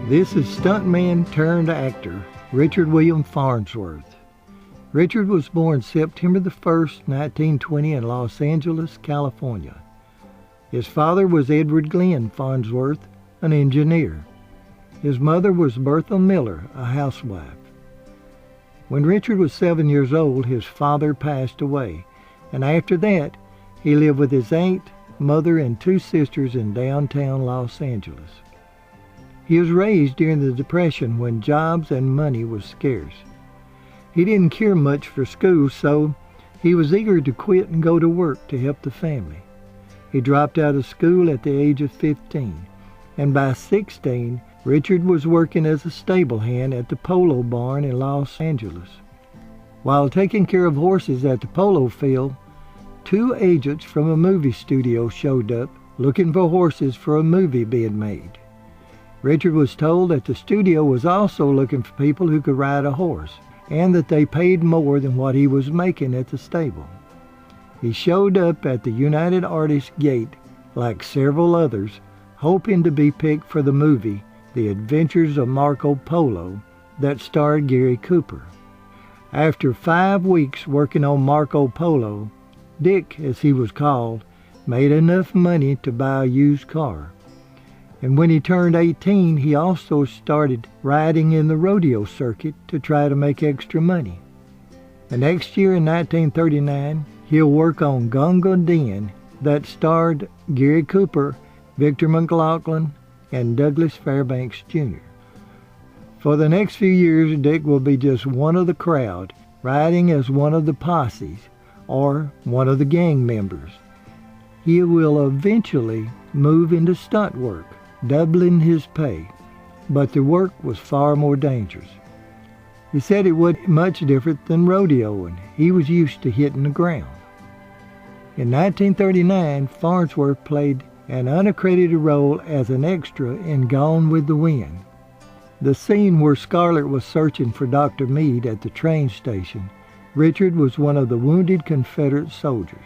This is stuntman turned actor Richard William Farnsworth. Richard was born September the 1st, 1920 in Los Angeles, California. His father was Edward Glenn Farnsworth, an engineer. His mother was Bertha Miller, a housewife. When Richard was 7 years old, his father passed away, and after that, he lived with his aunt, mother, and two sisters in downtown Los Angeles. He was raised during the Depression when jobs and money was scarce. He didn't care much for school, so he was eager to quit and go to work to help the family. He dropped out of school at the age of 15, and by 16, Richard was working as a stable hand at the Polo Barn in Los Angeles. While taking care of horses at the polo field, two agents from a movie studio showed up looking for horses for a movie being made. Richard was told that the studio was also looking for people who could ride a horse, and that they paid more than what he was making at the stable. He showed up at the United Artists Gate, like several others, hoping to be picked for the movie The Adventures of Marco Polo that starred Gary Cooper. After 5 weeks working on Marco Polo, Dick, as he was called, made enough money to buy a used car. And when he turned 18, he also started riding in the rodeo circuit to try to make extra money. The next year in 1939, he'll work on Gunga Din that starred Gary Cooper, Victor McLaughlin, and Douglas Fairbanks Jr. For the next few years, Dick will be just one of the crowd, riding as one of the posses, or one of the gang members. He will eventually move into stunt work, doubling his pay, but the work was far more dangerous. He said it wasn't much different than rodeoing. He was used to hitting the ground. In 1939, Farnsworth played an unaccredited role as an extra in Gone with the Wind. The scene where Scarlett was searching for Dr. Meade at the train station, Richard was one of the wounded Confederate soldiers.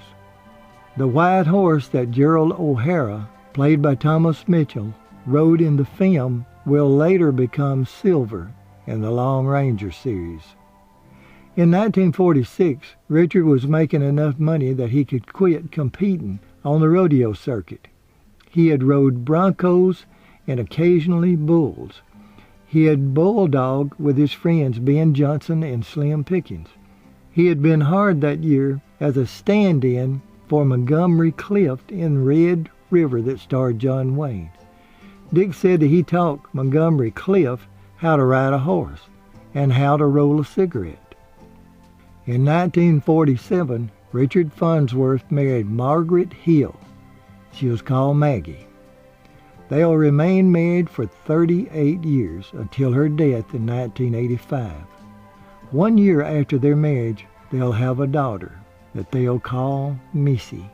The white horse that Gerald O'Hara, played by Thomas Mitchell, rode in the film will later become Silver in the Long Ranger series. In 1946, Richard was making enough money that he could quit competing on the rodeo circuit. He had rode broncos and occasionally bulls. He had bulldogged with his friends Ben Johnson and Slim Pickens. He had been hired that year as a stand-in for Montgomery Clift in Red River that starred John Wayne. Dick said that he taught Montgomery Clift how to ride a horse and how to roll a cigarette. In 1947, Richard Farnsworth married Margaret Hill. She was called Maggie. They'll remain married for 38 years until her death in 1985. 1 year after their marriage, they'll have a daughter that they'll call Missy.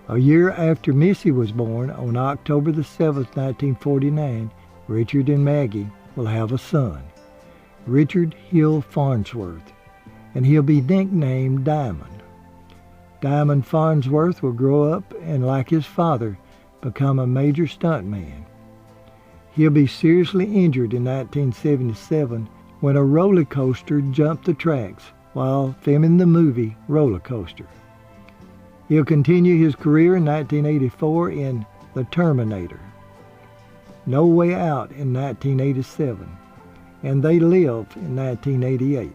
A year after Missy was born, on October the 7th, 1949, Richard and Maggie will have a son, Richard Hill Farnsworth, and he'll be nicknamed Diamond. Diamond Farnsworth will grow up and, like his father, become a major stuntman. He'll be seriously injured in 1977 when a roller coaster jumped the tracks while filming the movie Roller Coaster. He'll continue his career in 1984 in The Terminator, No Way Out in 1987, and They Live in 1988.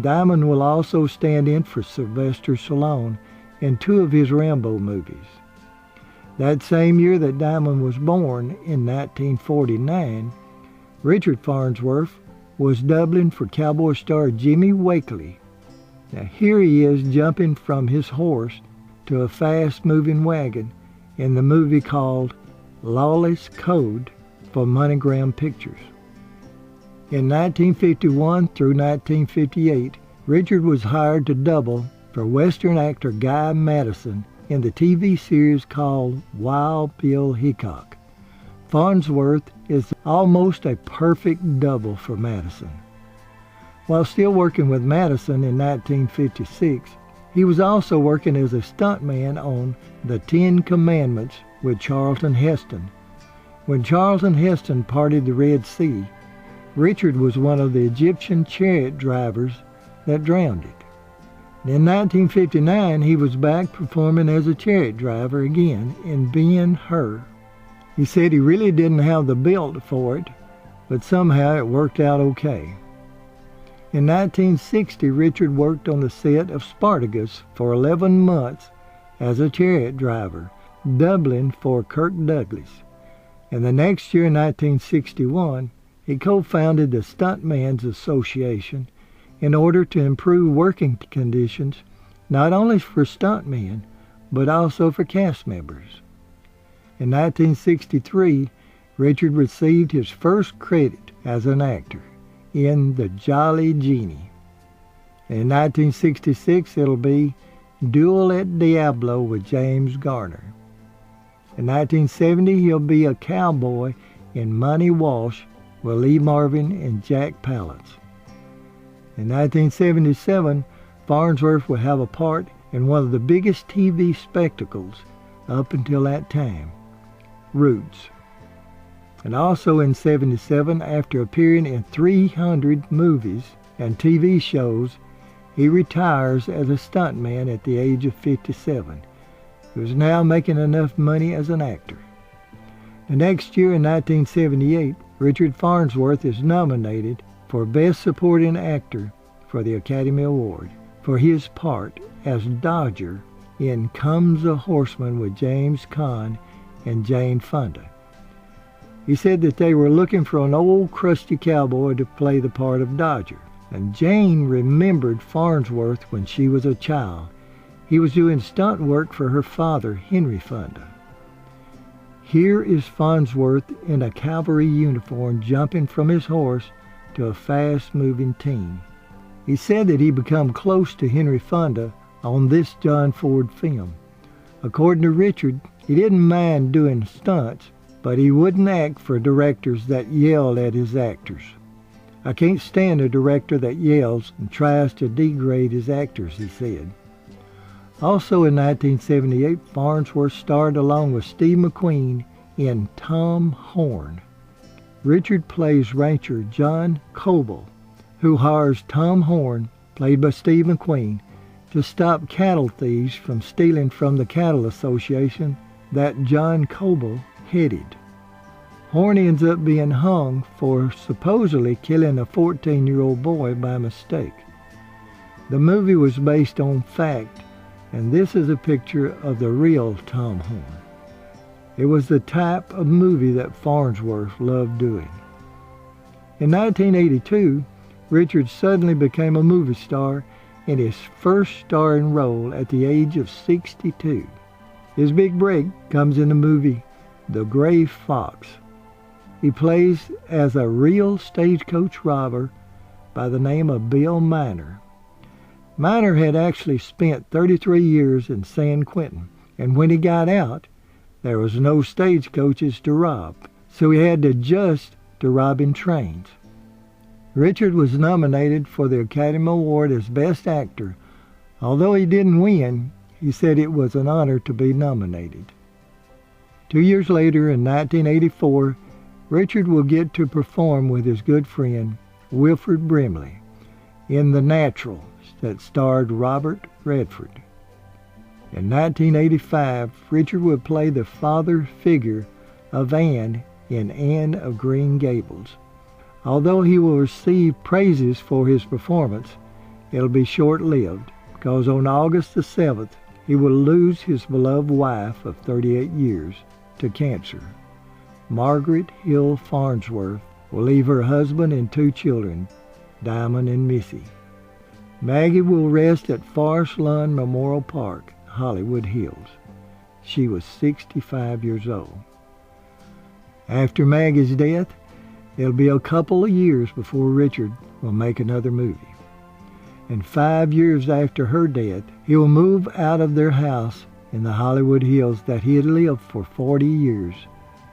Diamond will also stand in for Sylvester Stallone in 2 of his Rambo movies. That same year that Diamond was born, in 1949, Richard Farnsworth was doubling for cowboy star Jimmy Wakely. Now here he is jumping from his horse to a fast-moving wagon in the movie called Lawless Code for Monogram Pictures. In 1951 through 1958, Richard was hired to double for Western actor Guy Madison in the TV series called Wild Bill Hickok. Farnsworth is almost a perfect double for Madison. While still working with Madison in 1956, he was also working as a stuntman on The Ten Commandments with Charlton Heston When Charlton Heston parted the Red Sea, Richard was one of the Egyptian chariot drivers that drowned it. In 1959, he was back performing as a chariot driver again in Ben-Hur. He said he really didn't have the build for it, but somehow it worked out okay. In 1960, Richard worked on the set of Spartacus for 11 months as a chariot driver, doubling for Kirk Douglas. And the next year, in 1961, he co-founded the Stuntmen's Association in order to improve working conditions not only for stuntmen, but also for cast members. In 1963, Richard received his first credit as an actor in The Jolly Genie. In 1966, it'll be Duel at Diablo with James Garner. In 1970, he'll be a cowboy in Money Walsh with Lee Marvin and Jack Palance. In 1977, Farnsworth will have a part in one of the biggest TV spectacles up until that time, Roots. And also in 1977, after appearing in 300 movies and TV shows, he retires as a stuntman at the age of 57. He was now making enough money as an actor. The next year, in 1978, Richard Farnsworth is nominated for Best Supporting Actor for the Academy Award for his part as Dodger in Comes a Horseman with James Caan and Jane Fonda. He said that they were looking for an old crusty cowboy to play the part of Dodger, and Jane remembered Farnsworth when she was a child. He was doing stunt work for her father, Henry Fonda. Here is Farnsworth in a cavalry uniform jumping from his horse to a fast-moving team. He said that he became close to Henry Fonda on this John Ford film. According to Richard, he didn't mind doing stunts, but he wouldn't act for directors that yelled at his actors. I can't stand a director that yells and tries to degrade his actors, he said. Also in 1978, Farnsworth starred along with Steve McQueen in Tom Horn. Richard plays rancher John Coble, who hires Tom Horn, played by Steve McQueen, to stop cattle thieves from stealing from the cattle association that John Coble headed. Horn ends up being hung for supposedly killing a 14-year-old boy by mistake. The movie was based on fact, and this is a picture of the real Tom Horn. It was the type of movie that Farnsworth loved doing. In 1982, Richard suddenly became a movie star in his first starring role at the age of 62. His big break comes in the movie The Gray Fox. He plays as a real stagecoach robber by the name of Bill Miner. Miner had actually spent 33 years in San Quentin, and when he got out, there was no stagecoaches to rob, so he had to adjust to robbing trains. Richard was nominated for the Academy Award as Best Actor. Although he didn't win, he said it was an honor to be nominated. 2 years later, in 1984, Richard will get to perform with his good friend, Wilford Brimley, in The Natural that starred Robert Redford. In 1985, Richard would play the father figure of Anne in Anne of Green Gables. Although he will receive praises for his performance, it'll be short-lived, because on August the 7th, he will lose his beloved wife of 38 years to cancer. Margaret Hill Farnsworth will leave her husband and 2 children, Diamond and Missy. Maggie will rest at Forest Lawn Memorial Park, Hollywood Hills. She was 65 years old. After Maggie's death, it'll be a couple of years before Richard will make another movie. And 5 years after her death, he will move out of their house in the Hollywood Hills that he had lived for 40 years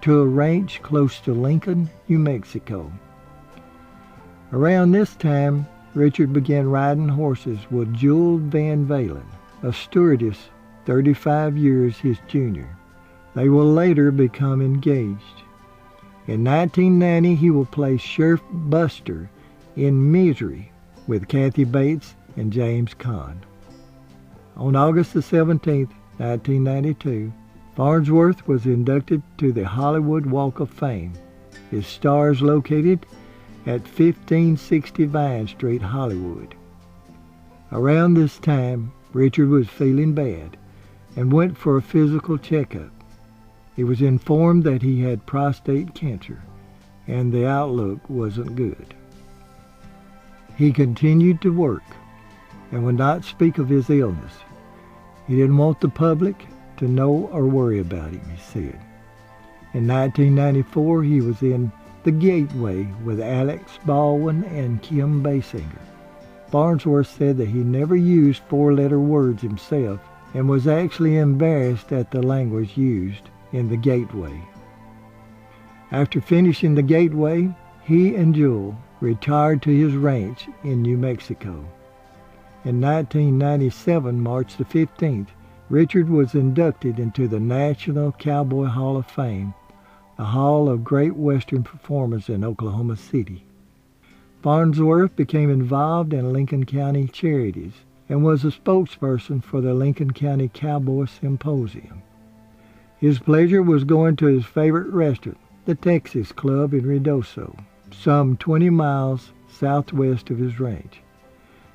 to a ranch close to Lincoln, New Mexico. Around this time, Richard began riding horses with Jewel Van Valen, a stewardess 35 years his junior. They will later become engaged. In 1990, he will play Sheriff Buster in Misery with Kathy Bates and James Caan. On August the 17th, 1992, Farnsworth was inducted to the Hollywood Walk of Fame. His star is located at 1560 Vine Street, Hollywood. Around this time, Richard was feeling bad and went for a physical checkup. He was informed that he had prostate cancer, and the outlook wasn't good. He continued to work and would not speak of his illness. He didn't want the public to know or worry about him, he said. In 1994, he was in The Gateway with Alex Baldwin and Kim Basinger. Farnsworth said that he never used four-letter words himself and was actually embarrassed at the language used in The Gateway. After finishing The Gateway, he and Jewel retired to his ranch in New Mexico. In 1997, March the 15th, Richard was inducted into the National Cowboy Hall of Fame, the Hall of Great Western Performers in Oklahoma City. Farnsworth became involved in Lincoln County charities and was a spokesperson for the Lincoln County Cowboy Symposium. His pleasure was going to his favorite restaurant, the Texas Club in Ruidoso, some 20 miles southwest of his ranch.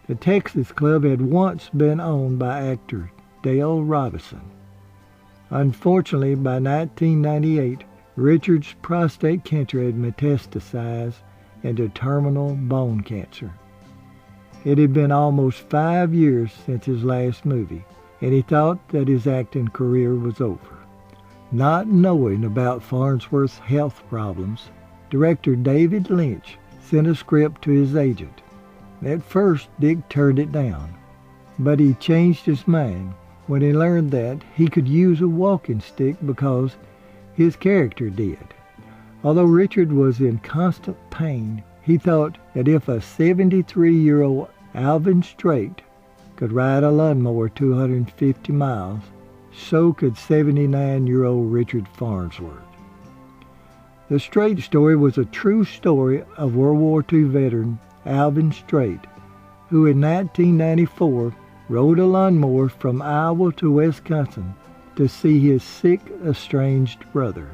The Texas Club had once been owned by actor Dale Robinson. Unfortunately, by 1998, Richard's prostate cancer had metastasized into terminal bone cancer. It had been almost 5 years since his last movie, and he thought that his acting career was over. Not knowing about Farnsworth's health problems, director David Lynch sent a script to his agent. At first, Dick turned it down, but he changed his mind when he learned that he could use a walking stick because his character did. Although Richard was in constant pain, he thought that if a 73-year-old Alvin Strait could ride a lawnmower 250 miles, so could 79-year-old Richard Farnsworth. The Strait story was a true story of World War II veteran Alvin Strait, who in 1994 rode a lawnmower from Iowa to Wisconsin to see his sick, estranged brother.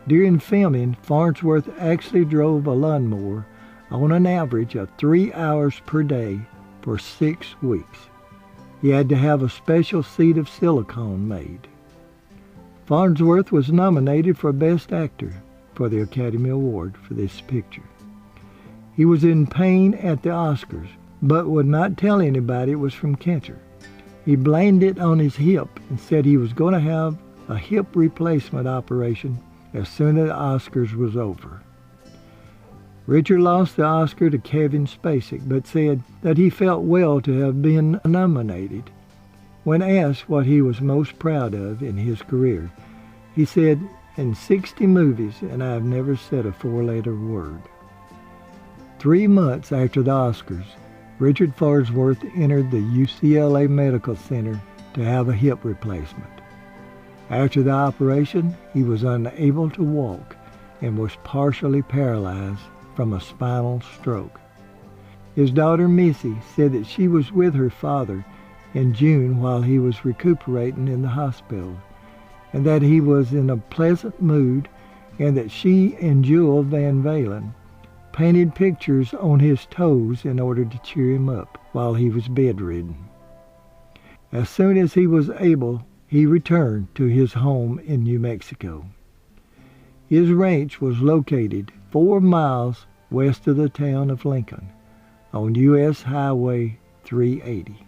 During filming, Farnsworth actually drove a lawnmower on an average of 3 hours per day for 6 weeks. He had to have a special seat of silicone made. Farnsworth was nominated for Best Actor for the Academy Award for this picture. He was in pain at the Oscars, but would not tell anybody it was from cancer. He blamed it on his hip and said he was going to have a hip replacement operation as soon as the Oscars was over. Richard lost the Oscar to Kevin Spacek, but said that he felt well to have been nominated. When asked what he was most proud of in his career, he said, "In 60 movies, and I've never said a four-letter word." 3 months after the Oscars, Richard Farnsworth entered the UCLA Medical Center to have a hip replacement. After the operation, he was unable to walk and was partially paralyzed from a spinal stroke. His daughter Missy said that she was with her father in June while he was recuperating in the hospital, and that he was in a pleasant mood, and that she and Jewel Van Valen painted pictures on his toes in order to cheer him up while he was bedridden. As soon as he was able, he returned to his home in New Mexico. His ranch was located 4 miles west of the town of Lincoln on U.S. Highway 380.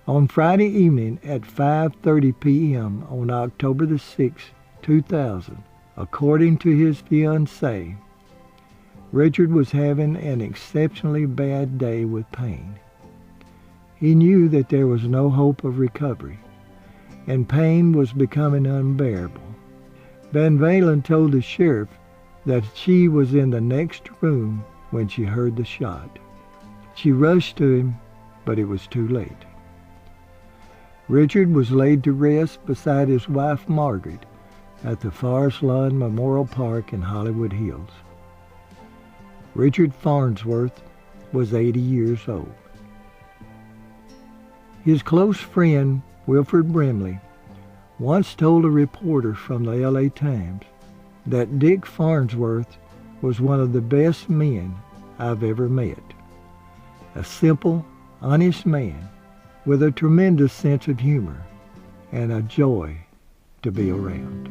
On Friday evening at 5:30 p.m. on October the 6th, 2000, according to his fiancée, Richard was having an exceptionally bad day with pain. He knew that there was no hope of recovery, and pain was becoming unbearable. Van Valen told the sheriff that she was in the next room when she heard the shot. She rushed to him, but it was too late. Richard was laid to rest beside his wife Margaret, at the Forest Lawn Memorial Park in Hollywood Hills. Richard Farnsworth was 80 years old. His close friend, Wilford Brimley, once told a reporter from the LA Times that Dick Farnsworth was one of the best men I've ever met. A simple, honest man with a tremendous sense of humor and a joy to be around.